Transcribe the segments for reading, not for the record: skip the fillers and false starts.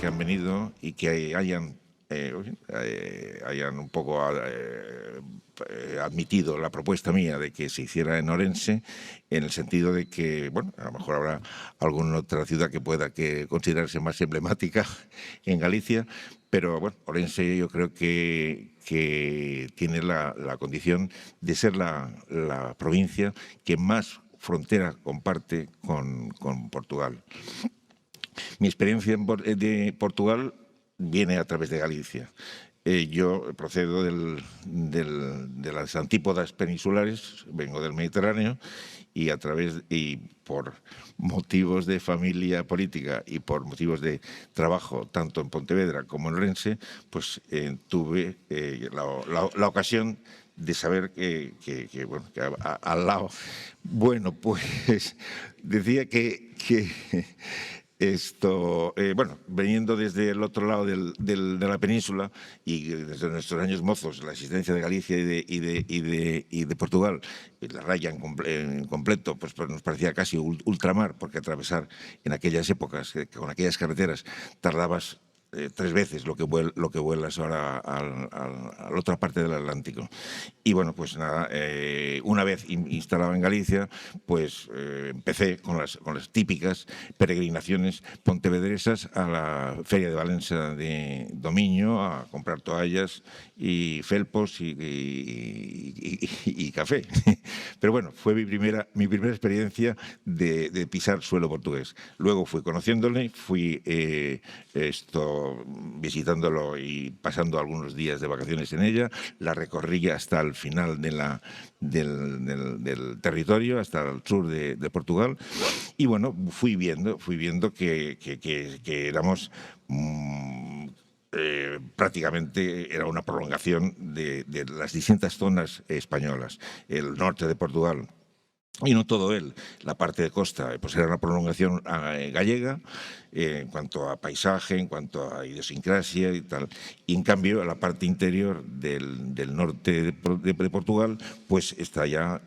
que han venido y que hayan un poco admitido la propuesta mía de que se hiciera en Orense, en el sentido de que, bueno, a lo mejor habrá alguna otra ciudad que pueda considerarse más emblemática en Galicia, pero bueno, Orense yo creo que tiene la condición de ser la provincia que más frontera comparte con Portugal. Mi experiencia de Portugal viene a través de Galicia. Yo procedo de las antípodas peninsulares, vengo del Mediterráneo y por motivos de familia política y por motivos de trabajo tanto en Pontevedra como en Orense, pues tuve la ocasión de saber que al lado. Bueno, pues decía que veniendo desde el otro lado de la península y desde nuestros años mozos, la existencia de Galicia y de Portugal, la raya en completo, pues nos parecía casi ultramar, porque atravesar en aquellas épocas, con aquellas carreteras, tardabas 3 veces lo que vuelas ahora a la otra parte del Atlántico. Y bueno, pues nada, una vez instalado en Galicia, pues empecé con las típicas peregrinaciones pontevedresas a la Feria de Valencia de Domiño a comprar toallas y felpos y café. Pero bueno, fue mi primera experiencia de pisar suelo portugués. Luego fui conociéndole, fui visitándolo y pasando algunos días de vacaciones en ella, la recorrí hasta el final del territorio, hasta el sur de Portugal, y bueno, fui viendo que éramos prácticamente era una prolongación de las distintas zonas españolas. El norte de Portugal, y no todo él, la parte de costa, pues era una prolongación gallega en cuanto a paisaje, en cuanto a idiosincrasia y tal. Y en cambio, la parte interior del norte de Portugal, pues está ya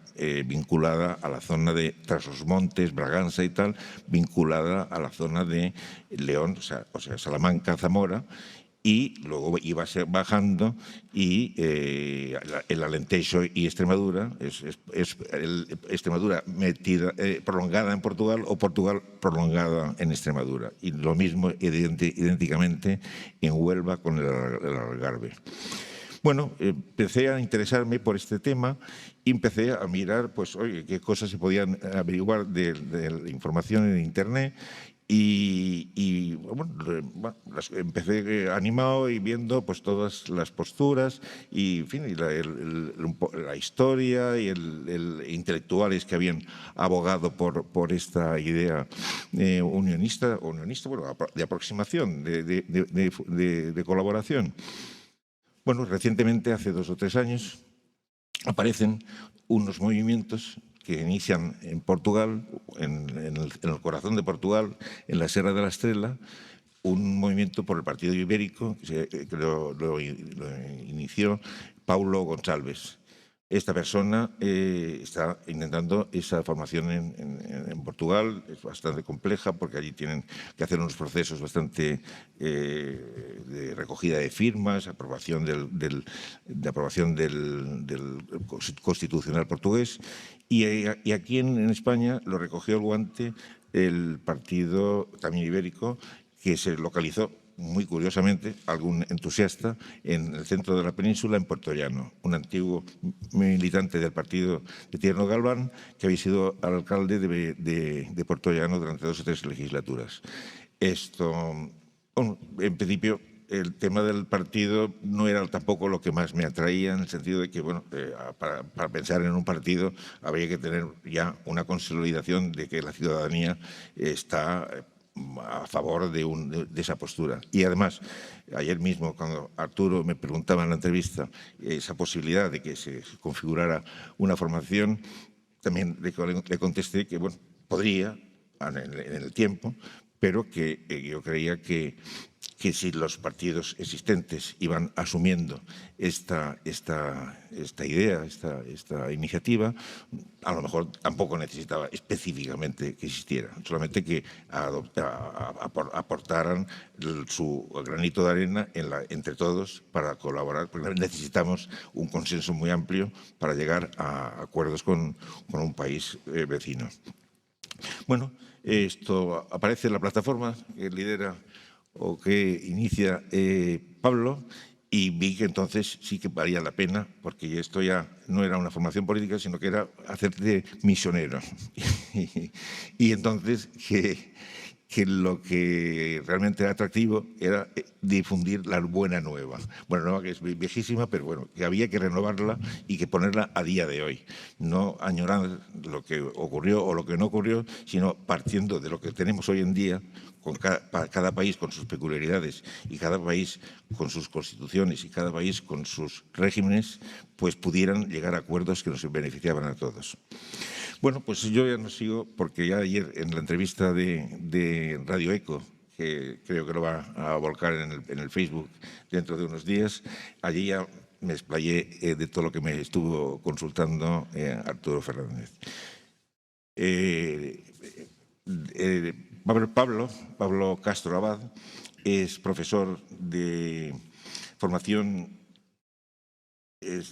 vinculada a la zona de tras los montes, Braganza y tal, vinculada a la zona de León, o sea Salamanca, Zamora, y luego iba bajando y el Alentejo y Extremadura, es Extremadura prolongada en Portugal o Portugal prolongada en Extremadura. Y lo mismo idénticamente en Huelva con el Algarve. Bueno, empecé a interesarme por este tema y empecé a mirar, pues, oye, qué cosas se podían averiguar de la información en Internet. Y bueno, empecé animado y viendo pues todas las posturas y, en fin, la historia y intelectuales que habían abogado por esta idea unionista, bueno, de aproximación, de colaboración. Bueno, recientemente, hace 2 o 3 años, aparecen unos movimientos que inician en Portugal, en el corazón de Portugal, en la Serra de la Estrela, un movimiento por el Partido Ibérico que lo inició Paulo Gonçalves. Esta persona está intentando esa formación en Portugal. Es bastante compleja porque allí tienen que hacer unos procesos bastante de recogida de firmas, aprobación del Constitucional portugués. Y aquí en España lo recogió el guante el partido también ibérico, que se localizó muy curiosamente, algún entusiasta en el centro de la península, en Puerto Llano, un antiguo militante del partido de Tierno Galván, que había sido alcalde de Puerto Llano durante 2 o 3 legislaturas. Bueno, en principio, el tema del partido no era tampoco lo que más me atraía, en el sentido de que, bueno, para pensar en un partido habría que tener ya una consolidación de que la ciudadanía está a favor de esa postura. Y además, ayer mismo, cuando Arturo me preguntaba en la entrevista esa posibilidad de que se configurara una formación, también le contesté que, bueno, podría en el tiempo, pero que yo creía que que si los partidos existentes iban asumiendo esta idea, esta iniciativa, a lo mejor tampoco necesitaba específicamente que existiera, solamente que aportaran su granito de arena entre todos para colaborar, porque necesitamos un consenso muy amplio para llegar a acuerdos con un país vecino. Bueno, esto aparece en la plataforma que lidera o que inicia Pablo, y vi que entonces sí que valía la pena, porque esto ya no era una formación política, sino que era hacerte misionero. Y entonces que lo que realmente era atractivo era difundir la buena nueva. Buena nueva que es viejísima, pero bueno, que había que renovarla y que ponerla a día de hoy. No añorar lo que ocurrió o lo que no ocurrió, sino partiendo de lo que tenemos hoy en día, con cada país con sus peculiaridades y cada país con sus constituciones y cada país con sus regímenes, pues pudieran llegar a acuerdos que nos beneficiaban a todos. Bueno, pues yo ya no sigo, porque ya ayer en la entrevista de Radio Eco, que creo que lo va a volcar en el Facebook dentro de unos días, allí ya me explayé de todo lo que me estuvo consultando Arturo Fernández. Pablo Castro Abad es profesor de formación, es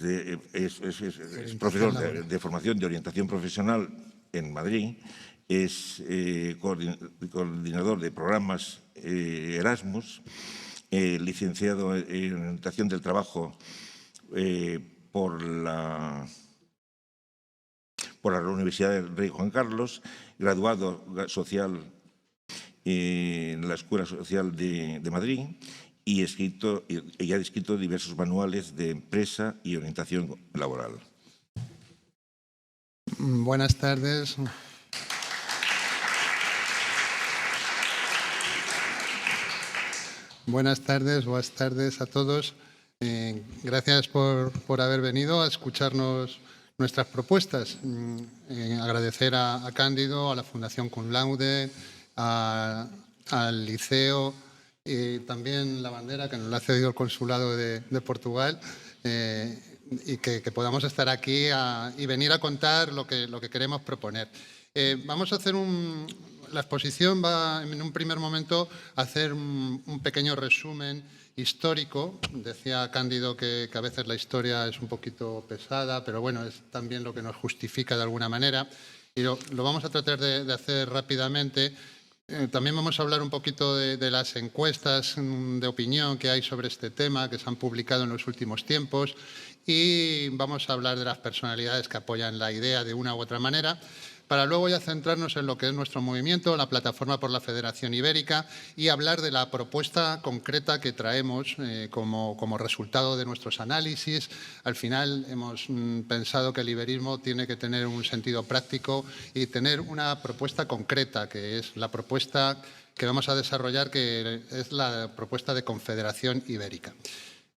profesor de formación de orientación profesional en Madrid, es coordinador de programas Erasmus, licenciado en orientación del trabajo por la Universidad del Rey Juan Carlos, graduado social en la Escuela Social de Madrid, y ha escrito diversos manuales de empresa y orientación laboral. Buenas tardes. Buenas tardes a todos. Gracias por haber venido a escucharnos nuestras propuestas. Agradecer a Cándido, a la Fundación Cum Laude, al Liceo, y también la bandera que nos la ha cedido el Consulado de Portugal, y que podamos estar aquí y venir a contar lo que queremos proponer. Vamos a hacer la exposición va en un primer momento a hacer un pequeño resumen histórico. Decía Cándido que a veces la historia es un poquito pesada, pero bueno, es también lo que nos justifica de alguna manera. Y lo vamos a tratar de hacer rápidamente. También vamos a hablar un poquito de las encuestas de opinión que hay sobre este tema, que se han publicado en los últimos tiempos, y vamos a hablar de las personalidades que apoyan la idea de una u otra manera, para luego ya centrarnos en lo que es nuestro movimiento, la Plataforma por la Federación Ibérica, y hablar de la propuesta concreta que traemos como resultado de nuestros análisis. Al final hemos pensado que el iberismo tiene que tener un sentido práctico y tener una propuesta concreta, que es la propuesta que vamos a desarrollar, que es la propuesta de Confederación Ibérica.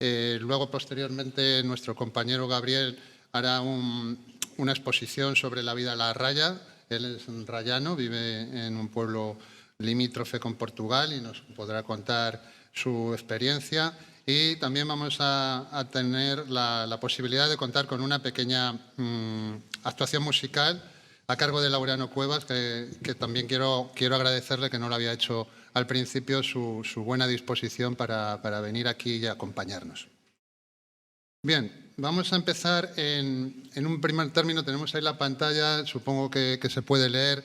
Luego, posteriormente, nuestro compañero Gabriel hará una exposición sobre la vida a la raya. Él es rayano, vive en un pueblo limítrofe con Portugal y nos podrá contar su experiencia. Y también vamos a tener la posibilidad de contar con una pequeña actuación musical a cargo de Laureano Cuevas, que también quiero agradecerle, que no lo había hecho al principio, su buena disposición para venir aquí y acompañarnos. Bien, vamos a empezar en un primer término. Tenemos ahí la pantalla, supongo que se puede leer,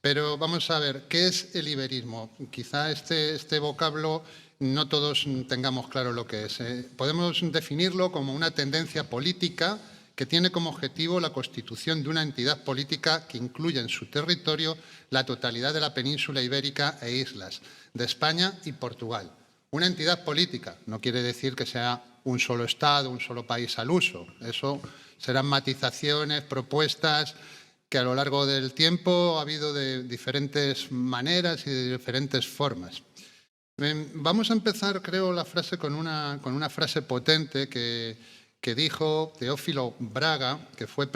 pero vamos a ver, ¿qué es el iberismo? Quizá este vocablo no todos tengamos claro lo que es. Podemos definirlo como una tendencia política que tiene como objetivo la constitución de una entidad política que incluya en su territorio la totalidad de la península ibérica e islas de España y Portugal. Una entidad política no quiere decir que sea un solo Estado, un solo país al uso. Eso serán matizaciones, propuestas que a lo largo del tiempo ha habido de diferentes maneras y de diferentes formas. Vamos a empezar, creo, la frase con una frase potente que dijo Teófilo Braga, que fue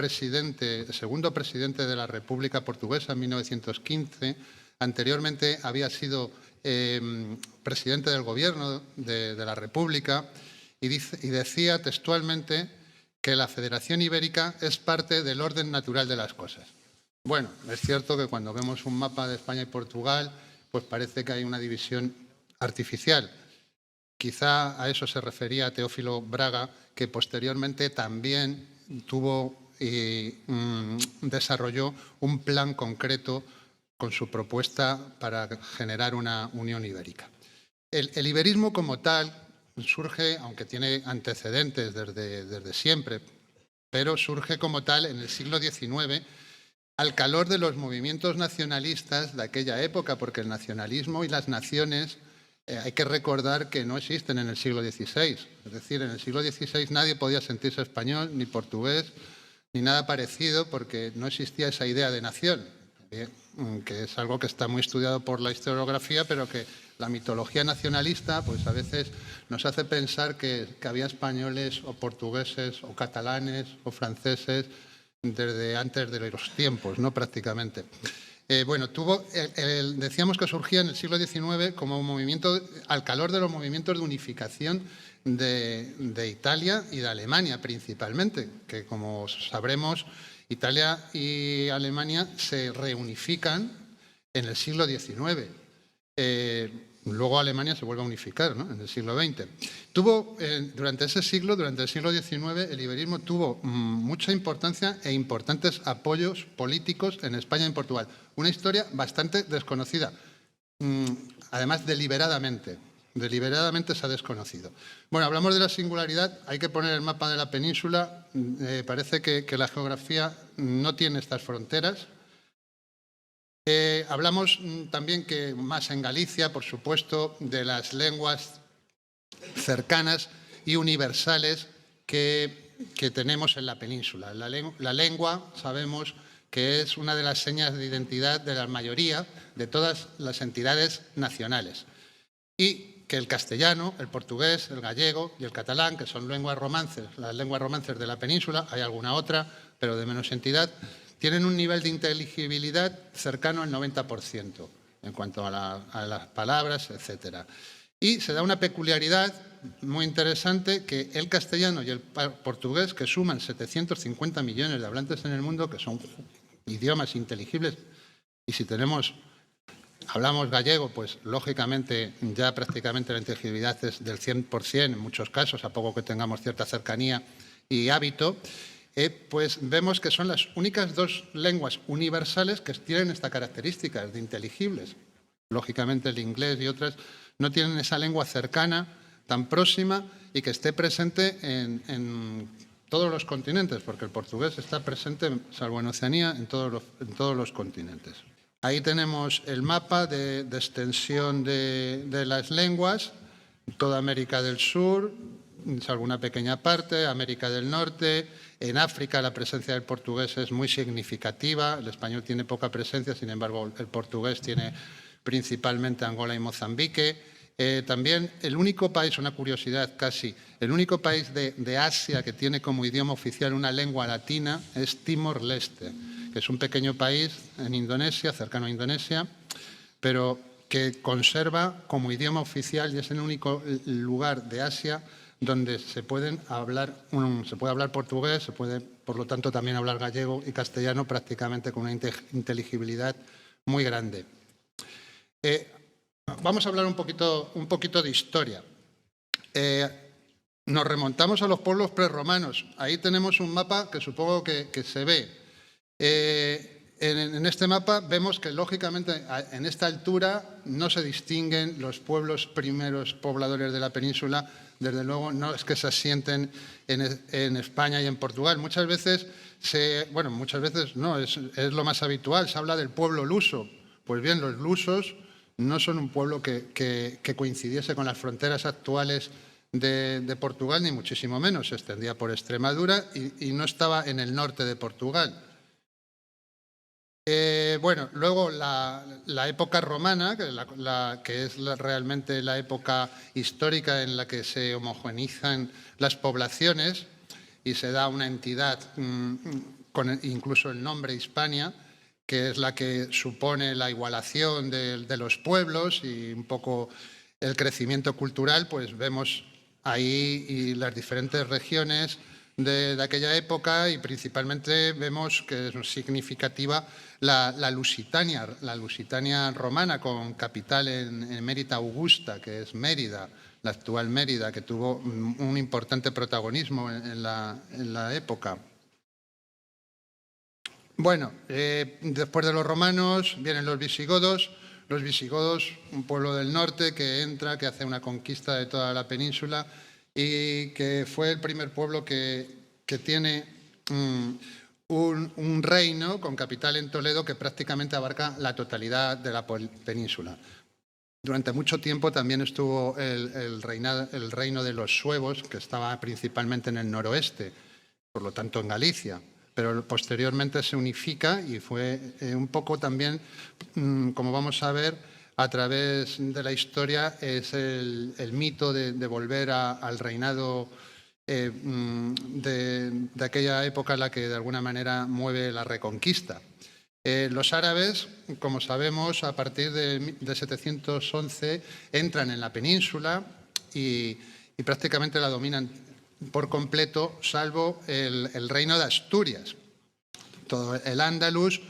segundo presidente de la República Portuguesa en 1915. Anteriormente había sido presidente del Gobierno de la República, y decía textualmente que la Federación Ibérica es parte del orden natural de las cosas. Bueno, es cierto que cuando vemos un mapa de España y Portugal, pues parece que hay una división artificial. Quizá a eso se refería Teófilo Braga, que posteriormente también tuvo y desarrolló un plan concreto con su propuesta para generar una Unión Ibérica. El iberismo como tal surge, aunque tiene antecedentes desde siempre, pero surge como tal en el siglo XIX, al calor de los movimientos nacionalistas de aquella época, porque el nacionalismo y las naciones hay que recordar que no existen en el siglo XVI. Es decir, en el siglo XVI nadie podía sentirse español, ni portugués, ni nada parecido, porque no existía esa idea de nación, que es algo que está muy estudiado por la historiografía, pero que la mitología nacionalista pues a veces nos hace pensar que había españoles o portugueses o catalanes o franceses desde antes de los tiempos, ¿no? Prácticamente. Bueno, decíamos que surgía en el siglo XIX como un movimiento, al calor de los movimientos de unificación de Italia y de Alemania principalmente, que como sabremos, Italia y Alemania se reunifican en el siglo XIX. Luego Alemania se vuelve a unificar, ¿no? En el siglo XX. Durante ese siglo, durante el siglo XIX, el iberismo tuvo mucha importancia e importantes apoyos políticos en España y en Portugal. Una historia bastante desconocida, además deliberadamente se ha desconocido. Bueno, hablamos de la singularidad, hay que poner el mapa de la península, parece que la geografía no tiene estas fronteras. Hablamos también que más en Galicia, por supuesto, de las lenguas cercanas y universales que tenemos en la península. La lengua, sabemos que es una de las señas de identidad de la mayoría de todas las entidades nacionales. Y que el castellano, el portugués, el gallego y el catalán, que son lenguas romances, las lenguas romances de la península, hay alguna otra, pero de menos entidad, tienen un nivel de inteligibilidad cercano al 90% en cuanto a las palabras, etc. Y se da una peculiaridad muy interesante, que el castellano y el portugués, que suman 750 millones de hablantes en el mundo, que son idiomas inteligibles, y si hablamos gallego, pues lógicamente ya prácticamente la inteligibilidad es del 100% en muchos casos, a poco que tengamos cierta cercanía y hábito, pues vemos que son las únicas dos lenguas universales que tienen esta característica de inteligibles. Lógicamente el inglés y otras no tienen esa lengua cercana, tan próxima y que esté presente en todos los continentes, porque el portugués está presente, salvo en Oceanía, en todos los continentes. Ahí tenemos el mapa de extensión de las lenguas, toda América del Sur, salvo una pequeña parte, América del Norte. En África la presencia del portugués es muy significativa, el español tiene poca presencia, sin embargo el portugués tiene principalmente Angola y Mozambique. También el único país, una curiosidad casi, el único país de Asia que tiene como idioma oficial una lengua latina es Timor-Leste, que es un pequeño país en Indonesia, cercano a Indonesia, pero que conserva como idioma oficial y es el único lugar de Asia donde se puede hablar portugués, se puede, por lo tanto, también hablar gallego y castellano prácticamente con una inteligibilidad muy grande. Vamos a hablar un poquito de historia. Nos remontamos a los pueblos prerromanos. Ahí tenemos un mapa que supongo que se ve. En este mapa vemos que, lógicamente, en esta altura no se distinguen los pueblos primeros pobladores de la península. Desde luego no es que se asienten en España y en Portugal. Muchas veces no, es lo más habitual, se habla del pueblo luso. Pues bien, los lusos no son un pueblo que coincidiese con las fronteras actuales de Portugal, ni muchísimo menos. Se extendía por Extremadura y no estaba en el norte de Portugal. Luego la época romana, que es realmente la época histórica en la que se homogeneizan las poblaciones y se da una entidad con incluso el nombre Hispania, que es la que supone la igualación de los pueblos y un poco el crecimiento cultural, pues vemos ahí y las diferentes regiones de aquella época, y principalmente vemos que es significativa la Lusitania romana, con capital en Mérida Augusta, que es Mérida, la actual Mérida, que tuvo un importante protagonismo en la época. Bueno, después de los romanos vienen los visigodos. Los visigodos, un pueblo del norte que entra, que hace una conquista de toda la península y que fue el primer pueblo que tiene un reino con capital en Toledo que prácticamente abarca la totalidad de la península. Durante mucho tiempo también estuvo el reino de los suevos, que estaba principalmente en el noroeste, por lo tanto en Galicia, pero posteriormente se unifica y fue un poco también, como vamos a ver, a través de la historia, es el mito de volver al reinado de aquella época, la que de alguna manera mueve la reconquista. Los árabes, como sabemos, a partir de 711 entran en la península y prácticamente la dominan por completo, salvo el reino de Asturias. Todo el Andalus.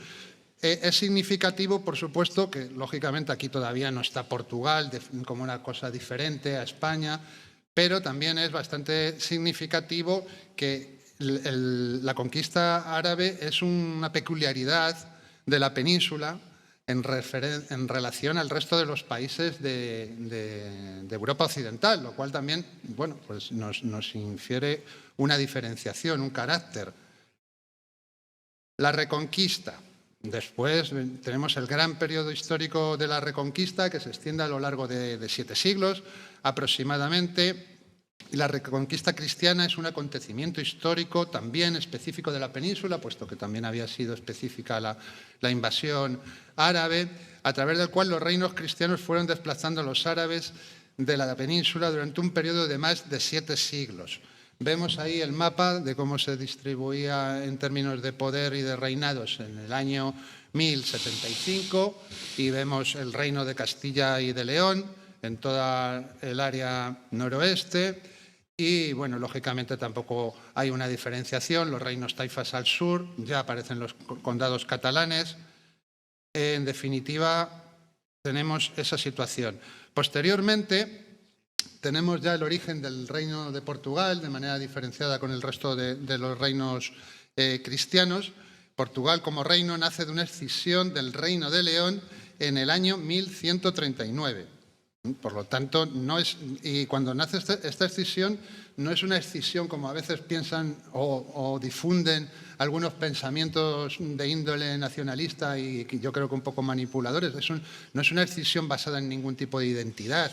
Es significativo, por supuesto, que lógicamente aquí todavía no está Portugal como una cosa diferente a España, pero también es bastante significativo que la conquista árabe es una peculiaridad de la península en relación al resto de los países de Europa Occidental, lo cual también, bueno, pues nos infiere una diferenciación, un carácter. La Reconquista. Después tenemos el gran periodo histórico de la Reconquista, que se extiende a lo largo de 7 siglos aproximadamente. La Reconquista cristiana es un acontecimiento histórico también específico de la península, puesto que también había sido específica la invasión árabe, a través del cual los reinos cristianos fueron desplazando a los árabes de la península durante un periodo de más de 7 siglos. Vemos ahí el mapa de cómo se distribuía en términos de poder y de reinados en el año 1075 y vemos el reino de Castilla y de León en toda el área noroeste y, bueno, lógicamente tampoco hay una diferenciación. Los reinos taifas al sur, ya aparecen los condados catalanes. En definitiva, tenemos esa situación. Posteriormente, tenemos ya el origen del reino de Portugal, de manera diferenciada con el resto de los reinos cristianos. Portugal como reino nace de una escisión del reino de León en el año 1139. Por lo tanto, y cuando nace esta escisión, no es una escisión como a veces piensan o difunden algunos pensamientos de índole nacionalista y yo creo que un poco manipuladores. No es una escisión basada en ningún tipo de identidad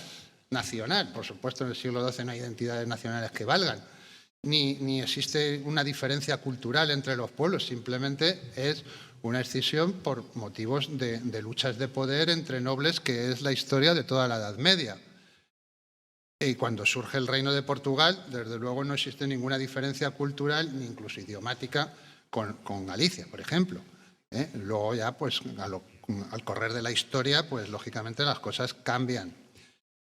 nacional. Por supuesto, en el siglo XII no hay identidades nacionales que valgan, ni existe una diferencia cultural entre los pueblos, simplemente es una escisión por motivos de luchas de poder entre nobles, que es la historia de toda la Edad Media. Y cuando surge el Reino de Portugal, desde luego no existe ninguna diferencia cultural, ni incluso idiomática, con Galicia, por ejemplo. Luego ya, pues, al correr de la historia, pues lógicamente las cosas cambian.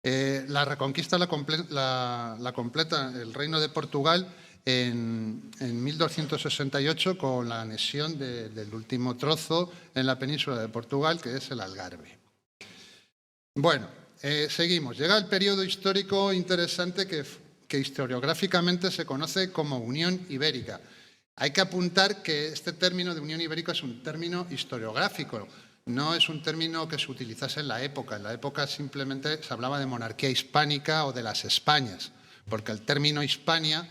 La Reconquista la completa el Reino de Portugal en 1268 con la anexión del último trozo en la península de Portugal, que es el Algarve. Bueno, seguimos. Llega el periodo histórico interesante que historiográficamente se conoce como Unión Ibérica. Hay que apuntar que este término de Unión Ibérica es un término historiográfico. No es un término que se utilizase en la época. En la época simplemente se hablaba de monarquía hispánica o de las Españas, porque el término Hispania,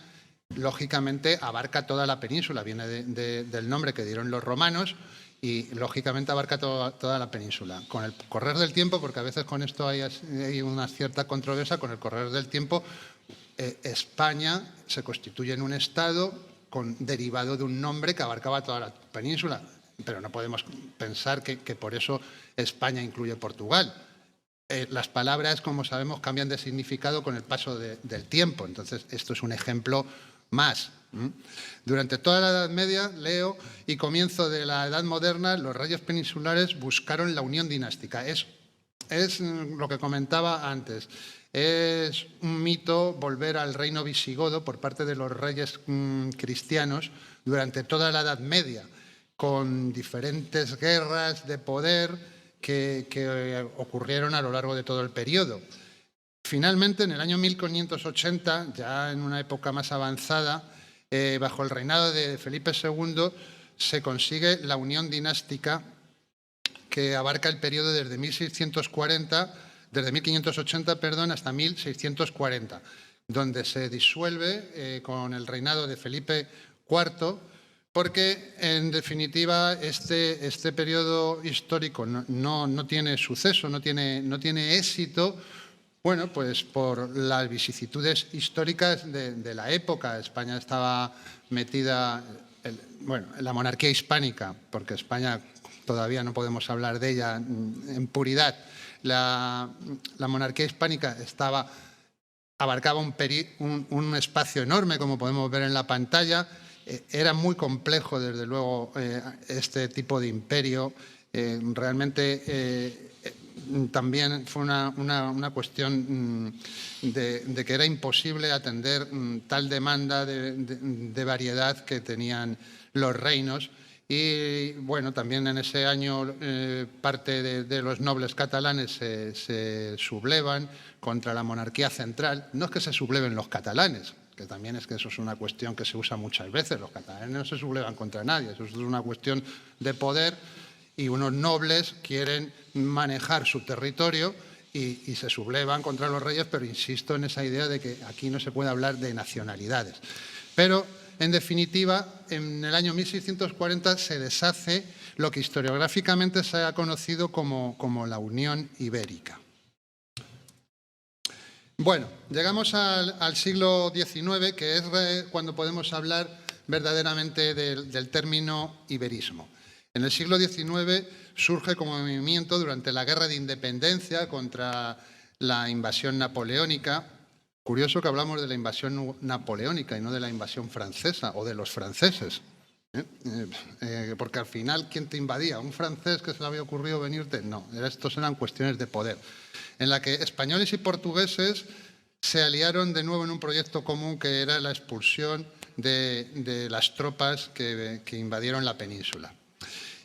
lógicamente, abarca toda la península. Viene del nombre que dieron los romanos y, lógicamente, abarca toda la península. Con el correr del tiempo, porque a veces con esto hay una cierta controversia, con el correr del tiempo, España se constituye en un estado derivado de un nombre que abarcaba toda la península. Pero no podemos pensar que por eso España incluye Portugal. Las palabras, como sabemos, cambian de significado con el paso del tiempo. Entonces, esto es un ejemplo más Durante toda la Edad Media, leo, y comienzo de la Edad Moderna, los reyes peninsulares buscaron la unión dinástica. Es lo que comentaba antes. Es un mito volver al reino visigodo por parte de los reyes cristianos durante toda la Edad Media, con diferentes guerras de poder que ocurrieron a lo largo de todo el periodo. Finalmente, en el año 1580, ya en una época más avanzada, bajo el reinado de Felipe II, se consigue la unión dinástica que abarca el periodo desde 1580 hasta 1640, donde se disuelve con el reinado de Felipe IV, porque en definitiva este periodo histórico no tiene suceso, no tiene éxito. Bueno, pues por las vicisitudes históricas de la época. España estaba metida en la monarquía hispánica, porque España todavía no podemos hablar de ella en puridad. La monarquía hispánica abarcaba un espacio enorme, como podemos ver en la pantalla. Era muy complejo, desde luego, este tipo de imperio. Realmente también fue una cuestión de que era imposible atender tal demanda de variedad que tenían los reinos. Y bueno, también en ese año parte de los nobles catalanes se sublevan contra la monarquía central. No es que se subleven los catalanes, que también es que eso es una cuestión que se usa muchas veces. Los catalanes no se sublevan contra nadie, eso es una cuestión de poder, y unos nobles quieren manejar su territorio y se sublevan contra los reyes, pero insisto en esa idea de que aquí no se puede hablar de nacionalidades. Pero, en definitiva, en el año 1640 se deshace lo que historiográficamente se ha conocido como la Unión Ibérica. Bueno, llegamos al siglo XIX, que es cuando podemos hablar verdaderamente del término iberismo. En el siglo XIX surge como movimiento durante la Guerra de Independencia contra la invasión napoleónica. Curioso que hablamos de la invasión napoleónica y no de la invasión francesa o de los franceses. Porque al final, ¿quién te invadía? ¿Un francés que se le había ocurrido venirte? No, estos eran cuestiones de poder, en la que españoles y portugueses se aliaron de nuevo en un proyecto común que era la expulsión de las tropas que invadieron la península.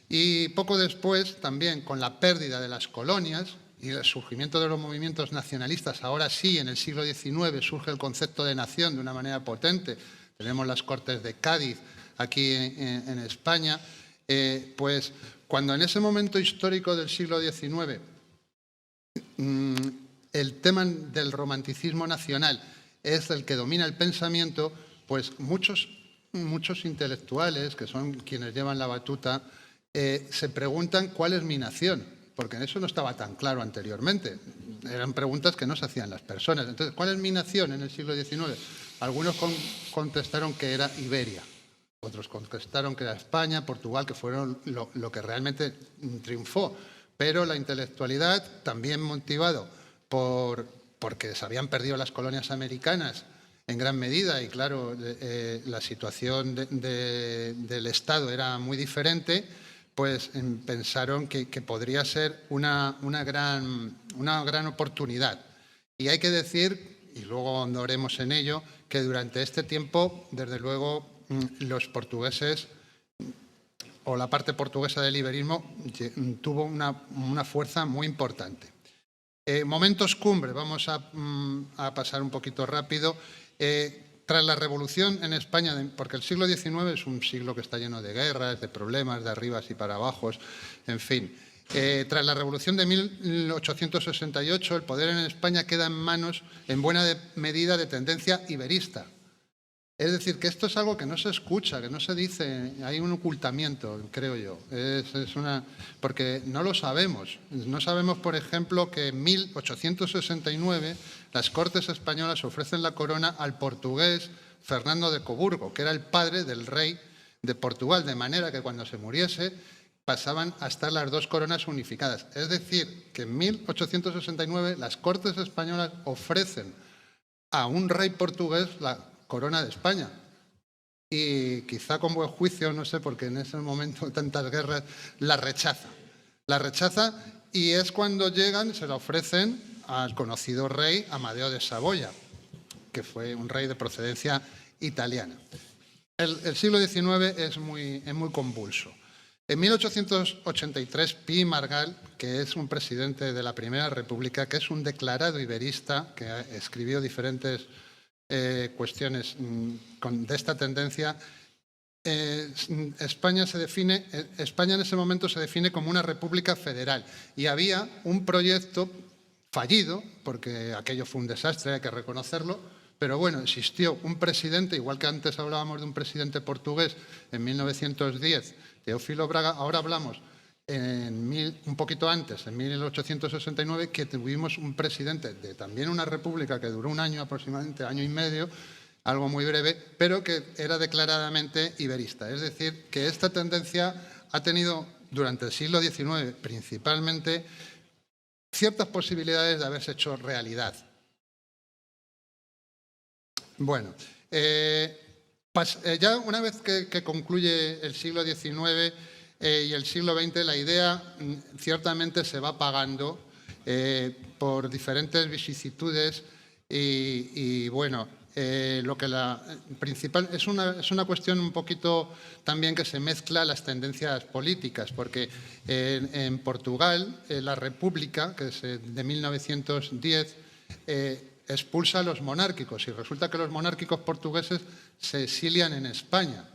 Y poco después, también con la pérdida de las colonias y el surgimiento de los movimientos nacionalistas, ahora sí, en el siglo XIX surge el concepto de nación de una manera potente. Tenemos las Cortes de Cádiz aquí en España. Pues cuando en ese momento histórico del siglo XIX el tema del romanticismo nacional es el que domina el pensamiento, pues muchos intelectuales, que son quienes llevan la batuta, se preguntan cuál es mi nación, porque eso no estaba tan claro anteriormente. Eran preguntas que no se hacían las personas. Entonces, ¿cuál es mi nación en el siglo XIX? Algunos contestaron que era Iberia, otros contestaron que era España, Portugal, que fueron lo que realmente triunfó. Pero la intelectualidad, también motivado porque se habían perdido las colonias americanas en gran medida, y claro, la situación del Estado era muy diferente, pues pensaron que podría ser una gran oportunidad. Y hay que decir, y luego ahondaremos en ello, que durante este tiempo, desde luego, los portugueses, o la parte portuguesa del iberismo, tuvo una fuerza muy importante. Momentos cumbre, vamos a pasar un poquito rápido. Tras la revolución en España, porque el siglo XIX es un siglo que está lleno de guerras, de problemas, de arribas y para abajos, en fin. Tras la revolución de 1868, el poder en España queda en manos, en buena medida, de tendencia iberista. Es decir, que esto es algo que no se escucha, que no se dice, hay un ocultamiento, creo yo. Porque no lo sabemos. No sabemos, por ejemplo, que en 1869 las Cortes españolas ofrecen la corona al portugués Fernando de Coburgo, que era el padre del rey de Portugal, de manera que cuando se muriese pasaban a estar las dos coronas unificadas. Es decir, que en 1869 las Cortes españolas ofrecen a un rey portugués la corona de España. y quizá con buen juicio, no sé, porque en ese momento tantas guerras, la rechaza. La rechaza y es cuando llegan y se la ofrecen al conocido rey Amadeo de Saboya, que fue un rey de procedencia italiana. El siglo XIX es muy convulso. En 1883, Pi Margall, que es un presidente de la Primera República, que es un declarado iberista, que escribió diferentes cuestiones de esta tendencia, España en ese momento se define como una república federal y había un proyecto fallido, porque aquello fue un desastre, hay que reconocerlo, pero bueno, existió un presidente, igual que antes hablábamos de un presidente portugués en 1910, Teófilo Braga, ahora hablamos un poquito antes, en 1869, que tuvimos un presidente de también una república que duró un año aproximadamente, año y medio, algo muy breve, pero que era declaradamente iberista. Es decir, que esta tendencia ha tenido durante el siglo XIX principalmente ciertas posibilidades de haberse hecho realidad. Bueno, ya una vez que concluye el siglo XIX y el siglo XX, la idea ciertamente se va apagando por diferentes vicisitudes y bueno, lo que principal es una cuestión un poquito también que se mezcla las tendencias políticas, porque en Portugal la República, que es de 1910, expulsa a los monárquicos y resulta que los monárquicos portugueses se exilian en España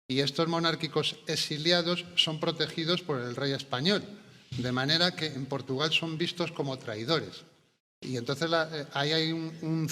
y estos monárquicos exiliados son protegidos por el rey español, de manera que en Portugal son vistos como traidores y entonces ahí hay un